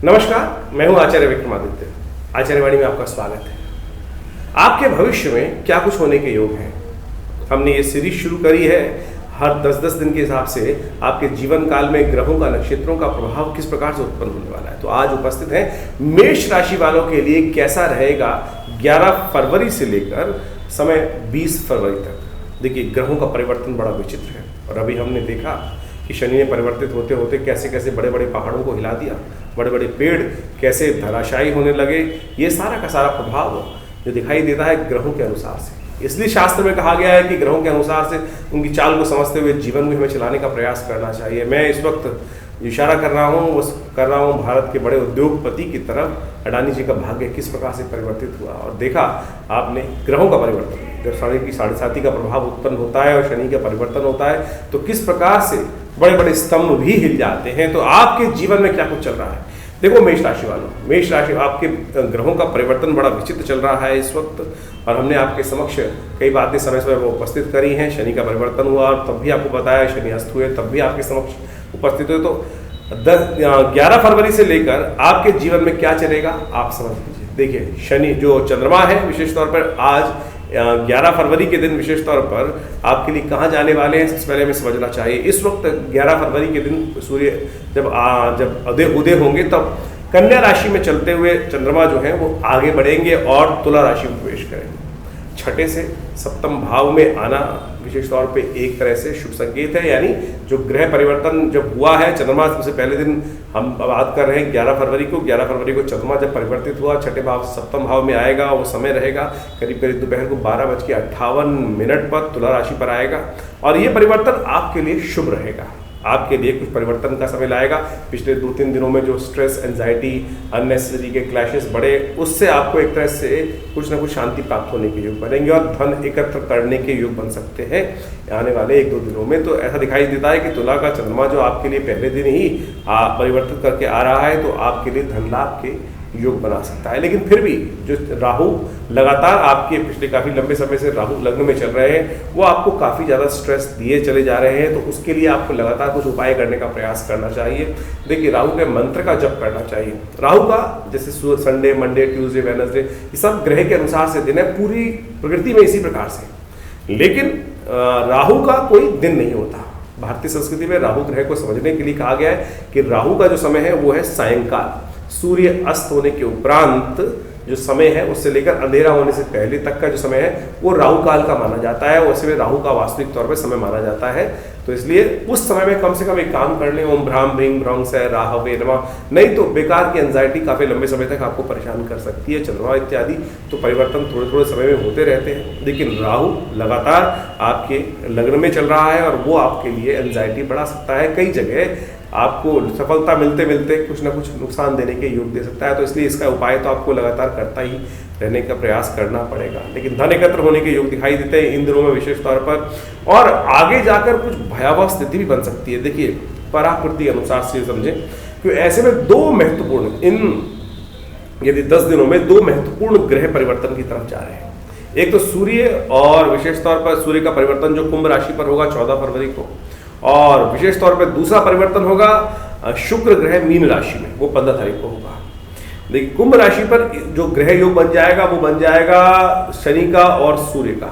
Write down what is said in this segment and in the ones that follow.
नमस्कार, मैं हूं आचार्य विक्रमादित्य। आचार्यवाणी में आपका स्वागत है। आपके भविष्य में क्या कुछ होने के योग हैं। हमने ये सीरीज शुरू करी है। हर 10-10 दिन के हिसाब से आपके जीवन काल में ग्रहों का, नक्षत्रों का प्रभाव किस प्रकार से उत्पन्न होने वाला है। तो आज उपस्थित है मेष राशि वालों के लिए कैसा रहेगा 11 फरवरी से लेकर समय 20 फरवरी तक। देखिए, ग्रहों का परिवर्तन बड़ा विचित्र है और अभी हमने देखा कि शनि ने परिवर्तित होते होते कैसे कैसे बड़े बड़े पहाड़ों को हिला दिया, बड़े बड़े पेड़ कैसे धराशायी होने लगे। ये सारा का सारा प्रभाव जो दिखाई देता है ग्रहों के अनुसार से। इसलिए शास्त्र में कहा गया है कि ग्रहों के अनुसार से उनकी चाल को समझते हुए जीवन में हमें चलाने का प्रयास करना चाहिए। मैं इस वक्त इशारा कर रहा हूँ भारत के बड़े उद्योगपति की तरफ। अडानी जी का भाग्य किस प्रकार से परिवर्तित हुआ और देखा आपने ग्रहों का परिवर्तन। जब साढ़े साथी का प्रभाव उत्पन्न होता है और शनि का परिवर्तन होता है तो किस प्रकार से बड़े बड़े स्तंभ भी हिल जाते हैं। तो आपके जीवन में क्या कुछ चल रहा है। देखो मेष राशि वालों, मेष राशि आपके ग्रहों का परिवर्तन बड़ा विचित्र चल रहा है इस वक्त और हमने आपके समक्ष कई बातें समय समय पर उपस्थित करी हैं। शनि का परिवर्तन हुआ और तब भी आपको बताया, शनि अस्त हुए तब भी आपके समक्ष उपस्थित हुए। तो 11 फरवरी से लेकर आपके जीवन में क्या चलेगा आप समझ लीजिए। देखिए, शनि जो चंद्रमा है विशेष तौर पर आज 11 फरवरी के दिन विशेष तौर पर आपके लिए कहाँ जाने वाले हैं सबसे पहले हमें समझना चाहिए। इस वक्त 11 फरवरी के दिन सूर्य जब उदय होंगे तब कन्या राशि में चलते हुए चंद्रमा जो है वो आगे बढ़ेंगे और तुला राशि में प्रवेश करेंगे। छठे से सप्तम भाव में आना विशेष तौर पे एक तरह से शुभ संकेत है। यानी जो ग्रह परिवर्तन जब हुआ है, चंद्रमा सबसे पहले दिन हम बात कर रहे हैं 11 फरवरी को। 11 फरवरी को चंद्रमा जब परिवर्तित हुआ, छठे भाव से सप्तम भाव में आएगा। वो समय रहेगा करीब करीब दोपहर को 12:58 पर तुला राशि पर आएगा और ये परिवर्तन आपके लिए शुभ रहेगा। आपके लिए कुछ परिवर्तन का समय लाएगा। पिछले 2-3 दिनों में जो स्ट्रेस, एंजाइटी, अननेसेसरी के क्लैशेस बढ़े, उससे आपको एक तरह से कुछ ना कुछ शांति प्राप्त होने के योग बनेंगे और धन एकत्र करने के योग बन सकते हैं आने वाले 1-2 दिनों में। तो ऐसा दिखाई देता है कि तुला का चंद्रमा जो आपके लिए पहले दिन ही परिवर्तित करके आ रहा है तो आपके लिए धन लाभ के योग बना सकता है। लेकिन फिर भी जो राहु लगातार आपके पिछले काफ़ी लंबे समय से राहु लग्न में चल रहे हैं वो आपको काफ़ी ज़्यादा स्ट्रेस दिए चले जा रहे हैं। तो उसके लिए आपको लगातार कुछ उपाय करने का प्रयास करना चाहिए। देखिए, राहु के मंत्र का जप करना चाहिए। राहु का जैसे संडे, मंडे, ट्यूसडे, वेडनेसडे ये सब ग्रह के अनुसार से दिन है, पूरी प्रकृति में इसी प्रकार से। लेकिन राहु का कोई दिन नहीं होता। भारतीय संस्कृति में राहु ग्रह को समझने के लिए कहा गया है कि राहु का जो समय है वो है सायंकाल, सूर्य अस्त होने के उपरांत जो समय है उससे लेकर अंधेरा होने से पहले तक का जो समय है वो राहु काल का माना जाता है। वैसे में राहु का वास्तविक तौर पे समय माना जाता है। तो इसलिए उस समय में कम से कम एक काम कर लें, ओम भ्राम भ्रीं भ्रौं सै राहवे नमः। नहीं तो बेकार की एंजाइटी काफ़ी लंबे समय तक आपको परेशान कर सकती है। चंद्रमा इत्यादि तो परिवर्तन थोड़े थोड़े समय में होते रहते हैं, लेकिन राहु लगातार आपके लग्न में चल रहा है और वो आपके लिए एंजाइटी बढ़ा सकता है। कई जगह आपको सफलता मिलते मिलते कुछ ना कुछ नुकसान देने के योग दे सकता है। तो इसलिए इसका उपाय तो आपको लगातार करता ही रहने का प्रयास करना पड़ेगा। लेकिन धन एकत्र होने के योग दिखाई देते हैं इन दिनों में विशेष तौर पर और आगे जाकर कुछ भयावह स्थिति भी बन सकती है। देखिए, पराकृति अनुसार से समझें कि ऐसे में दो महत्वपूर्ण यदि 10 दिनों में 2 महत्वपूर्ण ग्रह परिवर्तन की तरफ जा रहे हैं। एक तो सूर्य और विशेष तौर पर सूर्य का परिवर्तन जो कुंभ राशि पर होगा 14 फरवरी को और विशेष तौर पर दूसरा परिवर्तन होगा शुक्र ग्रह मीन राशि में, वो 15 तारीख को होगा। देखिए, कुंभ राशि पर जो ग्रह योग बन जाएगा वो बन जाएगा शनि का और सूर्य का।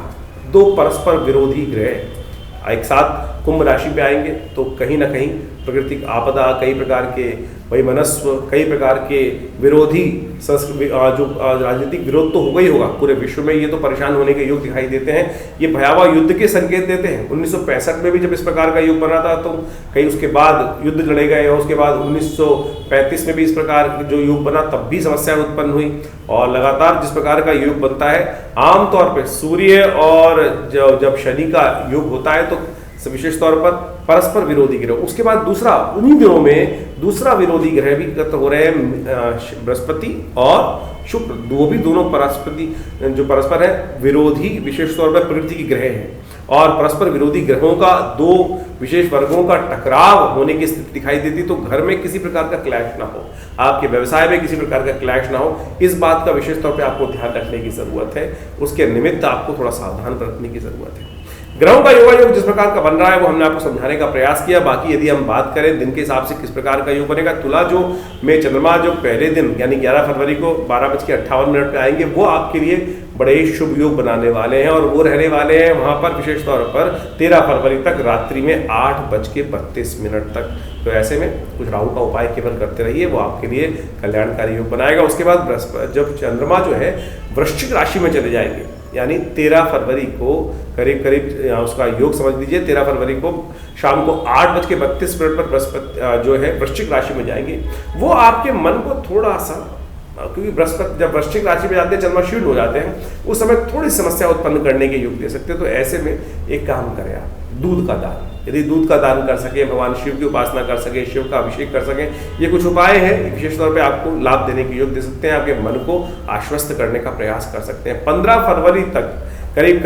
2 परस्पर विरोधी ग्रह एक साथ कुंभ राशि पे आएंगे तो कहीं ना कहीं प्राकृतिक आपदा, कई प्रकार के वैमनस्व, कई प्रकार के विरोधी जो राजनीतिक विरोध तो होगा ही होगा पूरे विश्व में। ये तो परेशान होने के योग दिखाई देते हैं। ये भयावह युद्ध के संकेत देते हैं। 1965 में भी जब इस प्रकार का युग बना था तो कहीं उसके बाद युद्ध लड़े गए और उसके बाद 1935 में भी इस प्रकार जो युग बना तब भी समस्या उत्पन्न हुई। और लगातार जिस प्रकार का युग बनता है आमतौर पर सूर्य और जब शनि का युग होता है तो विशेष तौर पर परस्पर विरोधी ग्रह। उसके बाद दूसरा उन्हीं दिनों में दूसरा विरोधी ग्रह भी एकत्र हो रहे हैं, बृहस्पति और शुक्र। वो भी दोनों परस्पर है विरोधी विशेष तौर पर प्रकृति के ग्रह हैं और परस्पर विरोधी ग्रहों का 2 विशेष वर्गों का टकराव होने की स्थिति दिखाई देती। तो घर में किसी प्रकार का क्लैश ना हो, आपके व्यवसाय में किसी प्रकार का क्लैश ना हो, इस बात का विशेष तौर पे आपको ध्यान रखने की ज़रूरत है। उसके निमित्त आपको थोड़ा सावधान रखने की ज़रूरत है। ग्रहों का योगायोग जिस प्रकार का बन रहा है वो हमने आपको समझाने का प्रयास किया। बाकी यदि हम बात करें दिन के हिसाब से किस प्रकार का योग बनेगा, तुला जो में चंद्रमा जो पहले दिन यानी 11 फरवरी को 12:58 पे आएंगे, वो आपके लिए बड़े ही शुभ योग बनाने वाले हैं और वो रहने वाले हैं वहां पर विशेष तौर पर 13 फरवरी तक रात्रि में 8:32 तक। तो ऐसे में कुछ राहु का उपाय केवल करते रहिए, वो आपके लिए कल्याणकारी योग बनाएगा। उसके बाद जब चंद्रमा जो है वृश्चिक राशि में चले जाएंगे, यानी 13 फरवरी को करीब उसका योग समझ लीजिए, 13 फरवरी को शाम को 8:32 पर बृहस्पति जो है वृश्चिक राशि में जाएंगे। वो आपके मन को थोड़ा सा, क्योंकि बृहस्पति जब वृश्चिक राशि में जाते हैं चंद्रमा शीर्ण हो जाते हैं, उस समय थोड़ी समस्या उत्पन्न करने के योग दे सकते हैं। तो ऐसे में एक काम करें आप, दूध का दान, यदि दूध का दान कर सके, भगवान शिव की उपासना कर सके, शिव का अभिषेक कर सकें, ये कुछ उपाय हैं विशेष तौर पे आपको लाभ देने के योग दे सकते हैं, आपके मन को आश्वस्त करने का प्रयास कर सकते हैं। 15 फरवरी तक करीब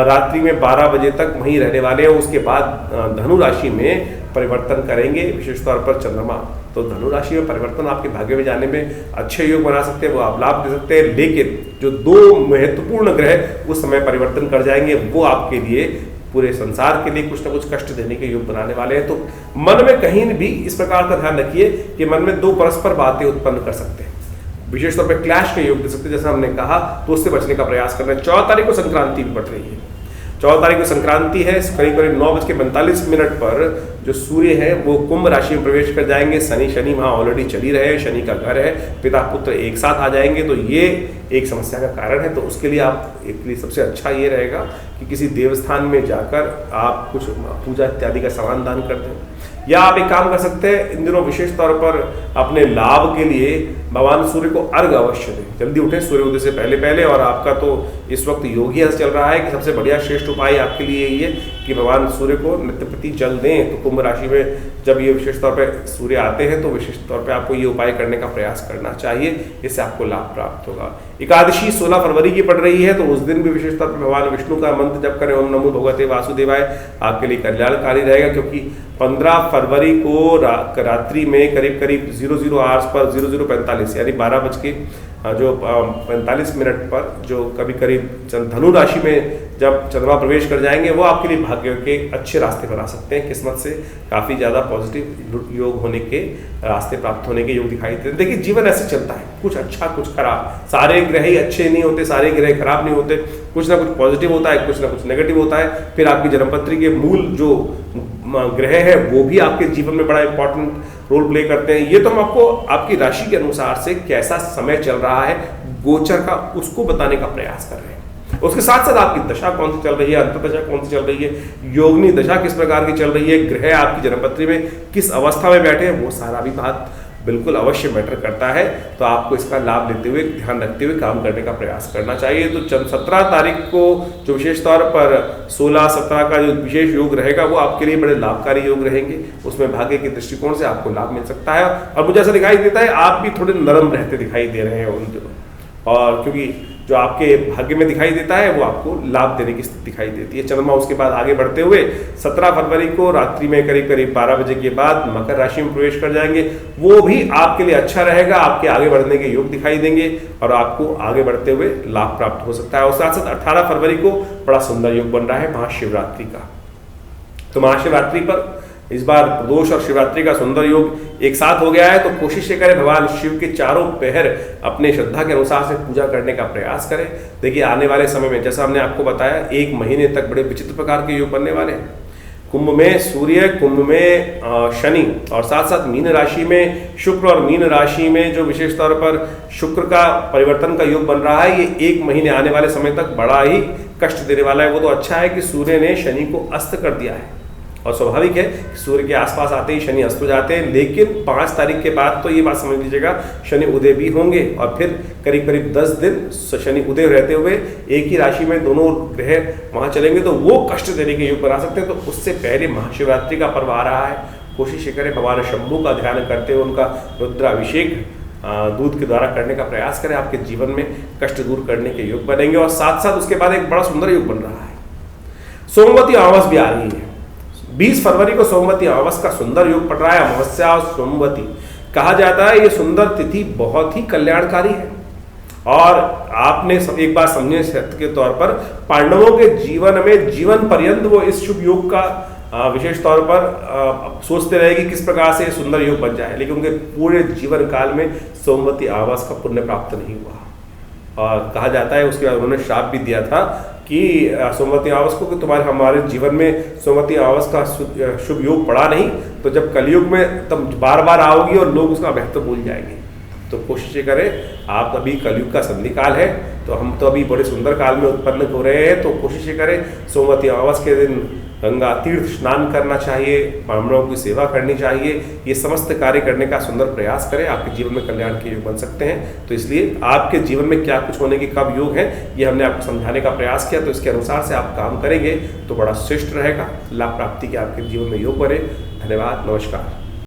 रात्रि में 12 बजे तक वहीं रहने वाले हैं। उसके बाद धनु राशि में परिवर्तन करेंगे विशेष तौर पर चंद्रमा। तो धनु राशि में परिवर्तन आपके भाग्य में जाने में अच्छे योग बना सकते हैं, वो आप लाभ दे सकते हैं। लेकिन जो 2 महत्वपूर्ण ग्रह उस समय परिवर्तन कर जाएंगे, वो आपके लिए पूरे संसार के लिए कुछ ना कुछ कष्ट देने के योग बनाने वाले हैं। तो मन में कहीं भी इस प्रकार का ध्यान रखिए कि मन में 2 परस्पर बातें उत्पन्न कर सकते हैं, विशेष तौर पर क्लैश के योग दे सकते हैं, जैसा हमने कहा, तो उससे बचने का प्रयास करना है। 14 तारीख को संक्रांति भी पड़ रही है, 14 तारीख को संक्रांति है। करीब 9:45 पर जो सूर्य है वो कुंभ राशि में प्रवेश कर जाएंगे। शनि वहाँ ऑलरेडी चल ही रहे हैं, शनि का घर है, पिता पुत्र एक साथ आ जाएंगे, तो ये एक समस्या का कारण है। तो उसके लिए आप एक लिए सबसे अच्छा ये रहेगा कि किसी देवस्थान में जाकर आप कुछ पूजा इत्यादि का सामान दान कर दें, या आप एक काम कर सकते हैं, इन दिनों विशेष तौर पर अपने लाभ के लिए भगवान सूर्य को अर्घ अवश्य दें। जल्दी उठें सूर्योदय से पहले और आपका तो इस वक्त योग ही चल रहा है कि सबसे बढ़िया श्रेष्ठ उपाय आपके लिए यही है कि भगवान सूर्य को नित्य प्रति जल दें। तो कुंभ राशि में जब ये विशेष तौर पर सूर्य आते हैं तो विशेष तौर पर आपको ये उपाय करने का प्रयास करना चाहिए, इससे आपको लाभ प्राप्त होगा। एकादशी 16 फरवरी की पड़ रही है, तो उस दिन भी विशेष तौर पर भगवान विष्णु का मंत्र जप करें, ओम नमो भगवते वासुदेवाय, आपके लिए कल्याणकारी रहेगा। क्योंकि 15 फरवरी को रात्रि में करीब 00 आवर्स पर 00:45 यानी 12:45 पर जो करीब धनु राशि में जब चंद्रमा प्रवेश कर जाएंगे, वो आपके लिए भाग्य के अच्छे रास्ते बना सकते हैं। किस्मत से काफ़ी ज़्यादा पॉजिटिव योग होने के रास्ते प्राप्त होने के योग दिखाई देते हैं। देखिए जीवन ऐसे चलता है, कुछ अच्छा कुछ खराब, सारे ग्रह ही अच्छे नहीं होते, सारे ग्रह खराब नहीं होते, कुछ ना कुछ पॉजिटिव होता है, कुछ ना कुछ नेगेटिव होता है। फिर आपकी जन्मपत्री के मूल जो ग्रह है वो भी आपके जीवन में बड़ा इंपॉर्टेंट रोल प्ले करते हैं। ये तो हम आपको आपकी राशि के अनुसार से कैसा समय चल रहा है गोचर का, उसको बताने का प्रयास कर रहे हैं। उसके साथ साथ आपकी दशा कौन सी चल रही है, अंतर्दशा कौन सी चल रही है, योगिनी दशा किस प्रकार की चल रही है, ग्रह आपकी जन्मपत्री में किस अवस्था में बैठे हैं, वो सारा भी बात बिल्कुल अवश्य मैटर करता है। तो आपको इसका लाभ लेते हुए, ध्यान रखते हुए काम करने का प्रयास करना चाहिए। तो 17 तारीख को जो विशेष तौर पर 16-17 का जो विशेष योग रहेगा वो आपके लिए बड़े लाभकारी योग रहेंगे। उसमें भाग्य के दृष्टिकोण से आपको लाभ मिल सकता है। और मुझे ऐसा दिखाई देता है आप भी थोड़े नरम रहते दिखाई दे रहे हैं उन दिनों, और क्योंकि जो आपके भाग्य में दिखाई देता है वो आपको लाभ देने की स्थिति दिखाई देती है। चंद्रमा उसके बाद आगे बढ़ते हुए 17 फरवरी को रात्रि में करीब 12 बजे के बाद मकर राशि में प्रवेश कर जाएंगे। वो भी आपके लिए अच्छा रहेगा, आपके आगे बढ़ने के योग दिखाई देंगे और आपको आगे बढ़ते हुए लाभ प्राप्त हो सकता है। और साथ साथ 18 फरवरी को बड़ा सुंदर योग बन रहा है महाशिवरात्रि का। तो महाशिवरात्रि पर इस बार प्रदोष और शिवरात्रि का सुंदर योग एक साथ हो गया है। तो कोशिश ये करें भगवान शिव के चारों पहर अपने श्रद्धा के अनुसार से पूजा करने का प्रयास करें। देखिए आने वाले समय में जैसा हमने आपको बताया 1 महीने तक बड़े विचित्र प्रकार के योग बनने वाले हैं। कुंभ में सूर्य, कुंभ में शनि और साथ साथ मीन राशि में शुक्र, और मीन राशि में जो विशेष तौर पर शुक्र का परिवर्तन का योग बन रहा है, ये 1 महीने आने वाले समय तक बड़ा ही कष्ट देने वाला है। वो तो अच्छा है कि सूर्य ने शनि को अस्त कर दिया है, और स्वाभाविक है कि सूर्य के आसपास आते ही शनि अस्त हो जाते हैं। लेकिन 5 तारीख के बाद तो ये बात समझ लीजिएगा शनि उदय भी होंगे, और फिर करीब 10 दिन शनि उदय रहते हुए एक ही राशि में दोनों ग्रह वहाँ चलेंगे, तो वो कष्ट देने के योग बना सकते हैं। तो उससे पहले महाशिवरात्रि का पर्व आ रहा है, कोशिश ये करें भगवान शंभू का ध्यान करते हुए उनका रुद्राभिषेक दूध के द्वारा करने का प्रयास करें। आपके जीवन में कष्ट दूर करने के योग बनेंगे। और साथ साथ उसके बाद एक बड़ा सुंदर योग बन रहा है, सोमवती अमावस भी आ रही है। 20 फरवरी को सोमवती अमावस का सुंदर योग पड़ रहा है। अमावस्या और सोमवती कहा जाता है ये सुंदर तिथि बहुत ही कल्याणकारी है। और आपने एक बात समझे सत्य के तौर पर, पांडवों के जीवन में जीवन पर्यंत वो इस शुभ योग का विशेष तौर पर सोचते रहे कि किस प्रकार से सुंदर योग बन जाए, लेकिन उनके पूरे जीवन काल में सोमवती अमावस का पुण्य प्राप्त नहीं हुआ। और कहा जाता है उसके बाद उन्होंने श्राप भी दिया था कि सोमवती अमावस को, कि तुम्हारे हमारे जीवन में सोमवती अमावस का शुभ योग पड़ा नहीं, तो जब कलयुग में तब बार बार आओगी और लोग उसका महत्व भूल जाएंगे। तो कोशिश करें, आप अभी कलयुग का संधि काल है, तो हम तो अभी बड़े सुंदर काल में उत्पन्न हो रहे हैं, तो कोशिश करें सोमवती अमावस के दिन गंगा तीर्थ स्नान करना चाहिए, ब्राह्मणों की सेवा करनी चाहिए, ये समस्त कार्य करने का सुंदर प्रयास करें, आपके जीवन में कल्याण के योग बन सकते हैं। तो इसलिए आपके जीवन में क्या कुछ होने के कब योग है, ये हमने आपको समझाने का प्रयास किया, तो इसके अनुसार से आप काम करेंगे तो बड़ा श्रेष्ठ रहेगा, लाभ प्राप्ति के आपके जीवन में योग बने। धन्यवाद, नमस्कार।